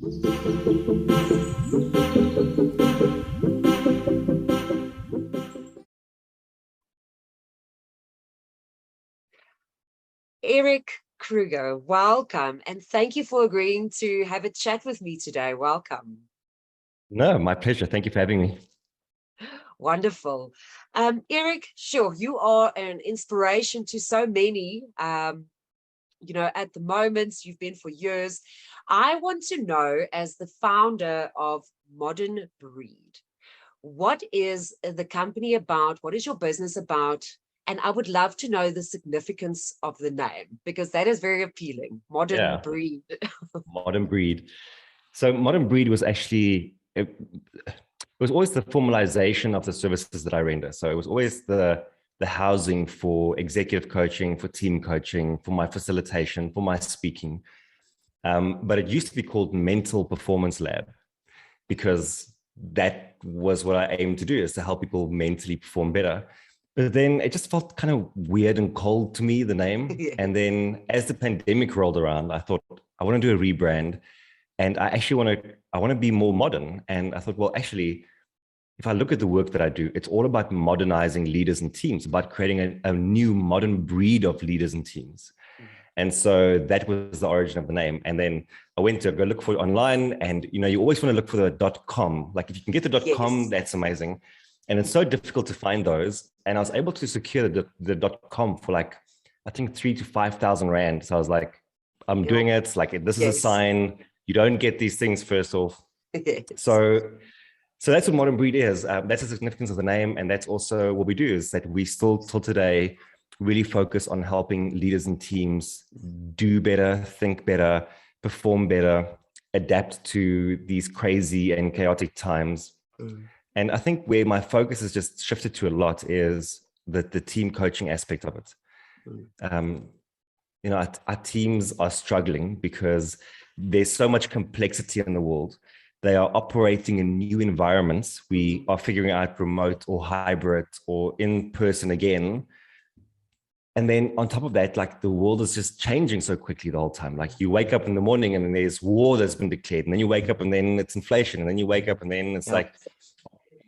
Erik Kruger, welcome. And thank you for agreeing to have a chat with me today. Welcome. No, my pleasure. Thank you for having me. Wonderful. Erik, sure, you are an inspiration to so many. At the moment, you've been for years. I want to know, as the founder of Modern Breed, what is the company about? What is your business about? And I would love to know the significance of the name, because that is very appealing. Modern Breed. Modern Breed. So Modern Breed was actually, it was always the formalization of the services that I render. So it was always the housing for executive coaching, for team coaching, for my facilitation, for my speaking. But it used to be called Mental Performance Lab, because that was what I aimed to do, is to help people mentally perform better. But then it just felt kind of weird and cold to me, the name. Yeah. And then as the pandemic rolled around, I thought, I want to do a rebrand. And I actually want to be more modern. And I thought, well, actually, if I look at the work that I do, it's all about modernizing leaders and teams, about creating a new modern breed of leaders and teams. And so that was the origin of the name. And then I went to go look for it online. And, you always want to look for the .com. Like if you can get the .com, that's amazing. And it's so difficult to find those. And I was able to secure the .com for like, I think 3,000 to 5,000 Rand. So I was like, I'm doing it. Like, this is a sign. You don't get these things first off. So that's what Modern Breed is. That's the significance of the name. And that's also what we do, is that we still till today really focus on helping leaders and teams do better, think better, perform better, adapt to these crazy and chaotic times. And I think where my focus has just shifted to a lot is the team coaching aspect of it. Our teams are struggling because there's so much complexity in the world. They are operating in new environments. We are figuring out remote or hybrid or in person again. And then on top of that, like, the world is just changing so quickly the whole time. Like, you wake up in the morning and then there's war that's been declared. And then you wake up and then it's inflation. And then you wake up and then it's like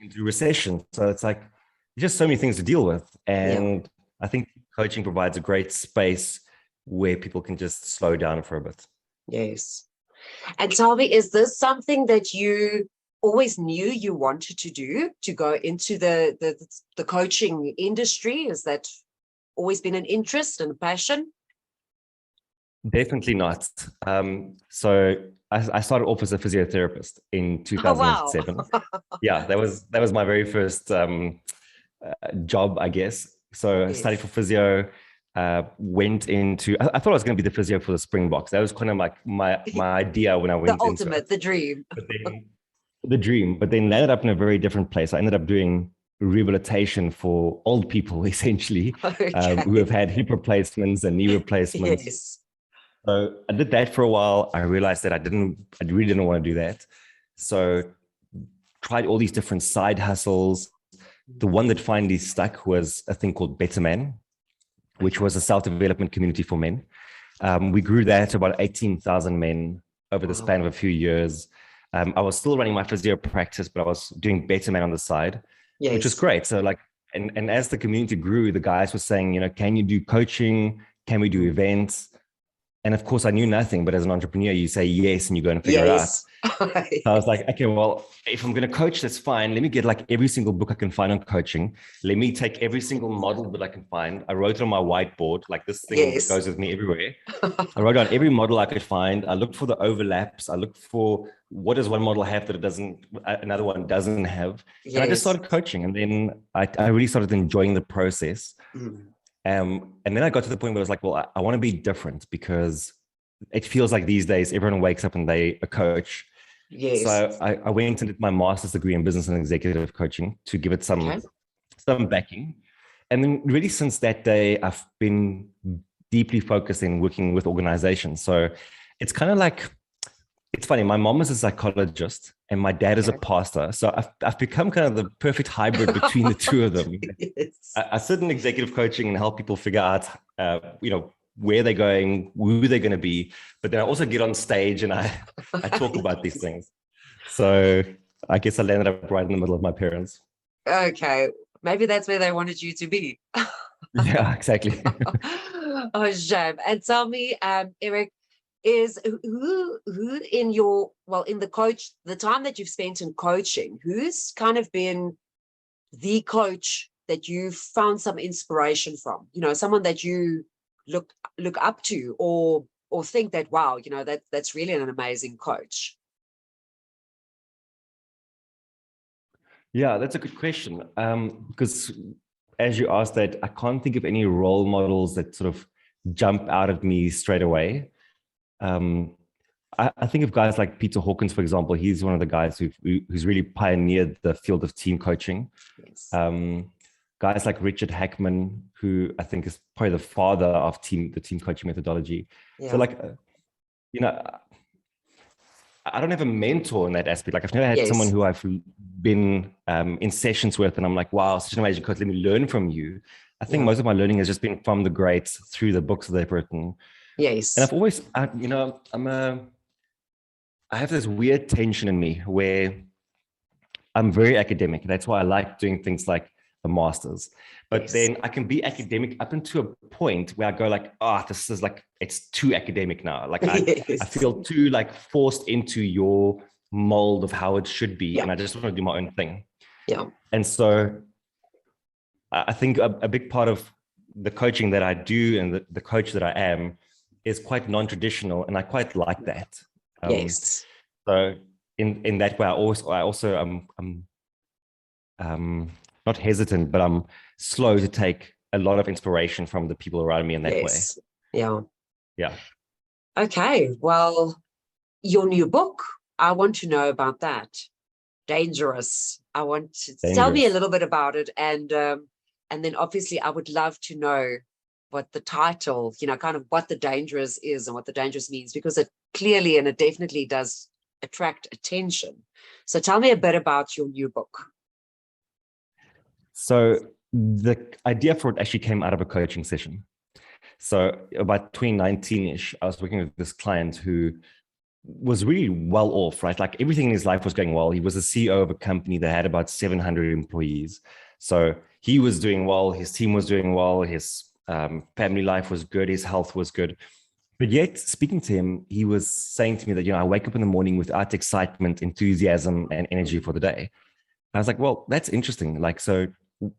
into recession. So it's like, just so many things to deal with. And I think coaching provides a great space where people can just slow down for a bit. Yes. And tell me, is this something that you always knew you wanted to do, to go into the coaching industry? Is that always been an interest and a passion? Definitely not. So I started off as a physiotherapist in 2007. Oh, wow. Yeah, that was my very first job, I guess. So I studied for physio. Went into, I thought I was going to be the physio for the Springboks. That was kind of like my idea when I went the into ultimate, it. the dream. But then landed up in a very different place. I ended up doing rehabilitation for old people, essentially, who have had hip replacements and knee replacements. Yes. So I did that for a while. I realized that I really didn't want to do that. So tried all these different side hustles. The one that finally stuck was a thing called Better Man, which was a self-development community for men. We grew that to about 18,000 men over the span of a few years. I was still running my physio practice, but I was doing Better Man on the side, which was great. So like, and as the community grew, the guys were saying, can you do coaching? Can we do events? And of course, I knew nothing, but as an entrepreneur, you say yes, and you go and figure it out. So I was like, okay, well, if I'm going to coach, that's fine. Let me get like every single book I can find on coaching. Let me take every single model that I can find. I wrote it on my whiteboard, like this thing goes with me everywhere. I wrote down every model I could find. I looked for the overlaps. I looked for what does one model have that another one doesn't have. And I just started coaching. And then I really started enjoying the process. And then I got to the point where I was like, well, I want to be different, because it feels like these days everyone wakes up and they a coach. Yes. So I went and did my master's degree in business and executive coaching to give it some backing. And then really since that day, I've been deeply focused in working with organizations. So it's kind of like, it's funny. My mom is a psychologist and my dad is a pastor. So I've become kind of the perfect hybrid between the two of them. I sit in executive coaching and help people figure out, where they're going, who they're going to be. But then I also get on stage and I talk about these things. So I guess I landed up right in the middle of my parents. Okay, maybe that's where they wanted you to be. Yeah, exactly. Oh, shame. And tell me, Erik, is who in your, well, in the time that you've spent in coaching, who's kind of been the coach that you've found some inspiration from? Someone that you look up to, or think that, wow, that's really an amazing coach. Yeah, that's a good question. Because as you asked that, I can't think of any role models that sort of jump out at me straight away. I think of guys like Peter Hawkins, for example. He's one of the guys who's really pioneered the field of team coaching. Yes. Guys like Richard Hackman, who I think is probably the father of the team coaching methodology. Yeah. So like, I don't have a mentor in that aspect. Like I've never had someone who I've been in sessions with and I'm like, wow, such an amazing coach, let me learn from you. I think most of my learning has just been from the greats through the books that they've written. Yes. And I've always, I have this weird tension in me where I'm very academic. That's why I like doing things like a master's. But then I can be academic up into a point where I go like, this is like, it's too academic now. Like I feel too like forced into your mold of how it should be. And I just want to do my own thing. Yeah. And so I think a big part of the coaching that I do and the coach that I am is quite non-traditional. And I quite like that. Yes. So in that way, I also not hesitant, but I'm slow to take a lot of inspiration from the people around me in that way. Yeah. Okay. Well, your new book, I want to know about that. Dangerous. I want to tell me a little bit about it. And then obviously I would love to know what the title, kind of what the dangerous is and what the dangerous means, because it clearly and it definitely does attract attention. So tell me a bit about your new book. So the idea for it actually came out of a coaching session. So about 2019-ish, I was working with this client who was really well off, right? Like everything in his life was going well. He was the CEO of a company that had about 700 employees. So he was doing well. His team was doing well. His family life was good. His health was good. But yet, speaking to him, he was saying to me that, I wake up in the morning without excitement, enthusiasm, and energy for the day. I was like, well, that's interesting. Like, so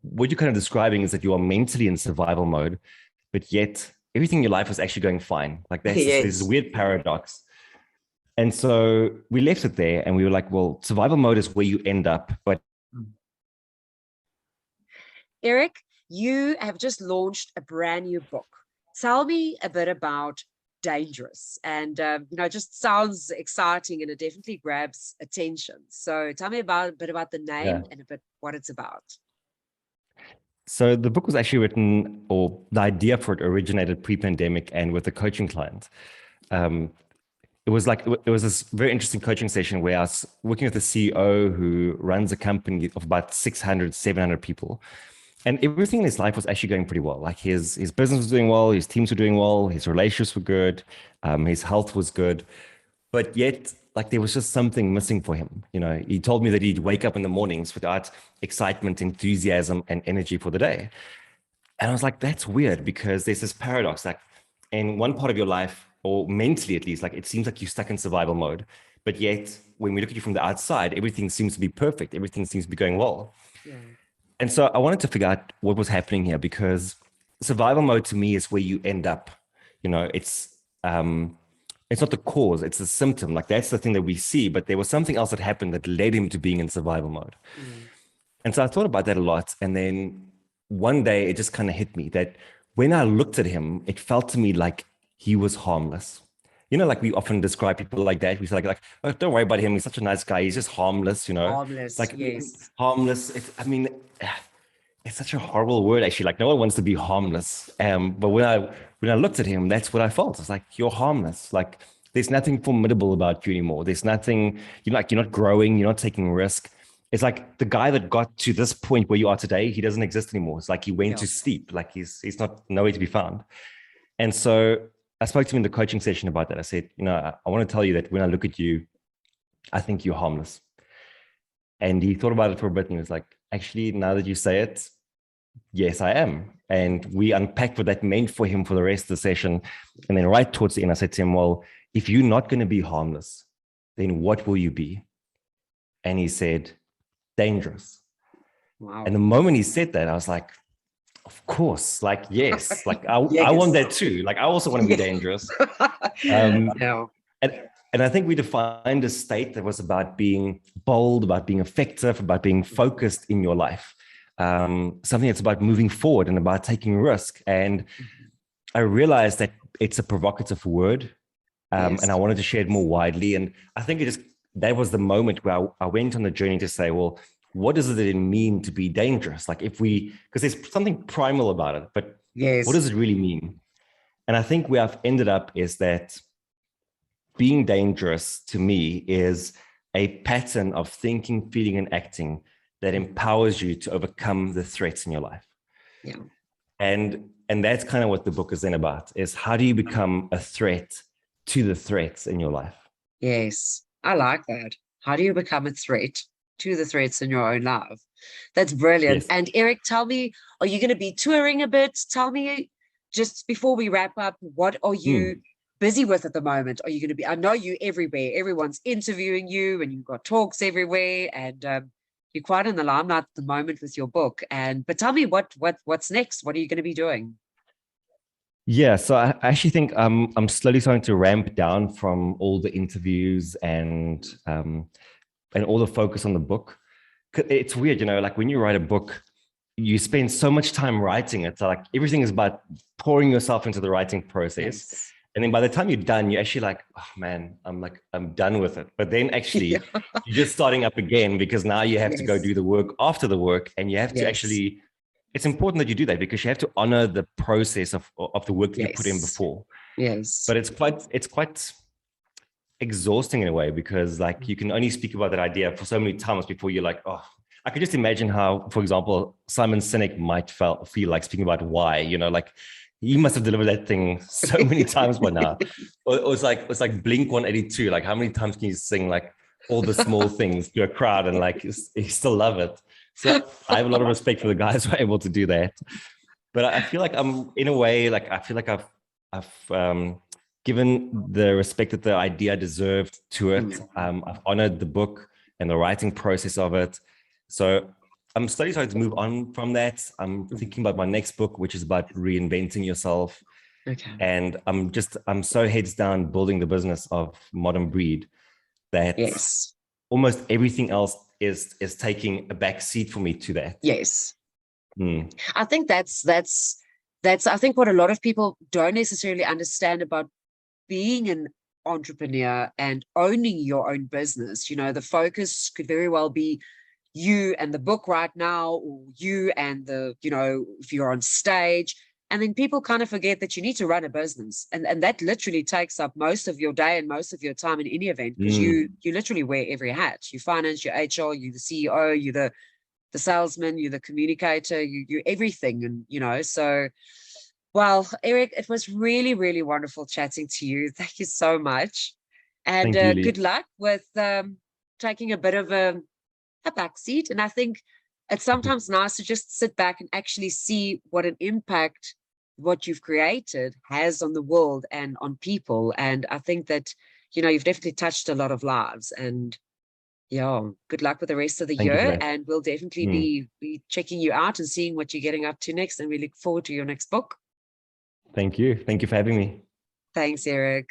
what you're kind of describing is that you are mentally in survival mode, but yet everything in your life is actually going fine. Like that's this weird paradox. And so we left it there and we were like, well, survival mode is where you end up. But Erik, you have just launched a brand new book. Tell me a bit about Dangerous. And, it just sounds exciting and it definitely grabs attention. So tell me a bit about the name and a bit what it's about. So the book was actually written, or the idea for it originated pre-pandemic and with a coaching client. It was this very interesting coaching session where I was working with a CEO who runs a company of about 600, 700 people. And everything in his life was actually going pretty well. Like his business was doing well, his teams were doing well, his relationships were good, his health was good. But yet, like there was just something missing for him. He told me that he'd wake up in the mornings without excitement, enthusiasm, and energy for the day. And I was like, that's weird, because there's this paradox. Like in one part of your life, or mentally at least, like it seems like you're stuck in survival mode. But yet, when we look at you from the outside, everything seems to be perfect. Everything seems to be going well. Yeah. And so I wanted to figure out what was happening here, because survival mode to me is where you end up. It's not the cause, it's the symptom. Like that's the thing that we see, but there was something else that happened that led him to being in survival mode. And so I thought about that a lot. And then one day it just kind of hit me that when I looked at him, it felt to me like he was harmless. Like we often describe people like that. We say like, oh, don't worry about him. He's such a nice guy. He's just harmless, Harmless, like, yes. Harmless. It's such a horrible word, actually. Like no one wants to be harmless. But when I looked at him, that's what I felt. It's like, you're harmless. Like there's nothing formidable about you anymore. There's nothing, you're not growing. You're not taking risk. It's like the guy that got to this point where you are today, he doesn't exist anymore. It's like he went to sleep. Like he's not nowhere to be found. And so I spoke to him in the coaching session about that. I said, I want to tell you that when I look at you, I think you're harmless. And he thought about it for a bit and he was like, actually, now that you say it, yes, I am. And we unpacked what that meant for him for the rest of the session. And then right towards the end, I said to him, well, if you're not going to be harmless, then what will you be? And he said, dangerous. Wow. And the moment he said that, I was like, of course, like, yes, like I Yes. want that too. Like, I also want to be dangerous. Yeah. And I think we defined a state that was about being bold, about being effective, about being focused in your life. Something that's about moving forward and about taking risk. And I realized that it's a provocative word. And I wanted to share it more widely. And I think that was the moment where I went on the journey to say, well, what does it mean to be dangerous? Like because there's something primal about it, but what does it really mean? And I think where I've ended up is that being dangerous to me is a pattern of thinking, feeling, and acting that empowers you to overcome the threats in your life. Yeah. And that's kind of what the book is then about, is how do you become a threat to the threats in your life? Yes, I like that. How do you become a threat to the threats in your own life? That's brilliant. Yes. And Erik, tell me, are you going to be touring a bit? Tell me, just before we wrap up, what are you busy with at the moment? Are you going to be, I know you everywhere. Everyone's interviewing you and you've got talks everywhere, and you're quite in the limelight at the moment with your book. But tell me what's next? What are you going to be doing? Yeah, so I actually think I'm slowly starting to ramp down from all the interviews and all the focus on the book. It's weird, like when you write a book, you spend so much time writing it. So like everything is about pouring yourself into the writing process. Yes. And then by the time you're done, you're actually like, oh man, I'm done with it. But then actually you're just starting up again, because now you have to go do the work after the work, and you have to actually, it's important that you do that because you have to honor the process of the work that you put in before. Yes. But it's quite exhausting in a way, because like you can only speak about that idea for so many times before you're like, oh, I could just imagine how, for example, Simon Sinek might feel like speaking about why, like he must have delivered that thing so many times by now. Or it's like Blink 182. Like how many times can you sing like all the small things to a crowd and like you still love it? So I have a lot of respect for the guys who are able to do that. But I feel like I'm in a way, like I feel like I've given the respect that the idea deserved to it. I've honored the book and the writing process of it. So I'm slowly starting to move on from that. I'm thinking about my next book, which is about reinventing yourself. Okay. And I'm so heads down building the business of Modern Breed that almost everything else is taking a back seat for me to that. Yes. I think that's I think what a lot of people don't necessarily understand about being an entrepreneur and owning your own business. The focus could very well be you and the book right now, or you and if you're on stage, and then people kind of forget that you need to run a business, and that literally takes up most of your day and most of your time in any event, because you literally wear every hat. You finance, you're HR, you're the CEO, you're the salesman, you're the communicator, you're everything. And so, well, Erik, it was really, really wonderful chatting to you. Thank you so much. And good luck with taking a bit of a backseat. And I think it's sometimes nice to just sit back and actually see what an impact what you've created has on the world and on people. And I think that, you've definitely touched a lot of lives. And good luck with the rest of the year. And we'll definitely be checking you out and seeing what you're getting up to next. And we look forward to your next book. Thank you. Thank you for having me. Thanks, Erik.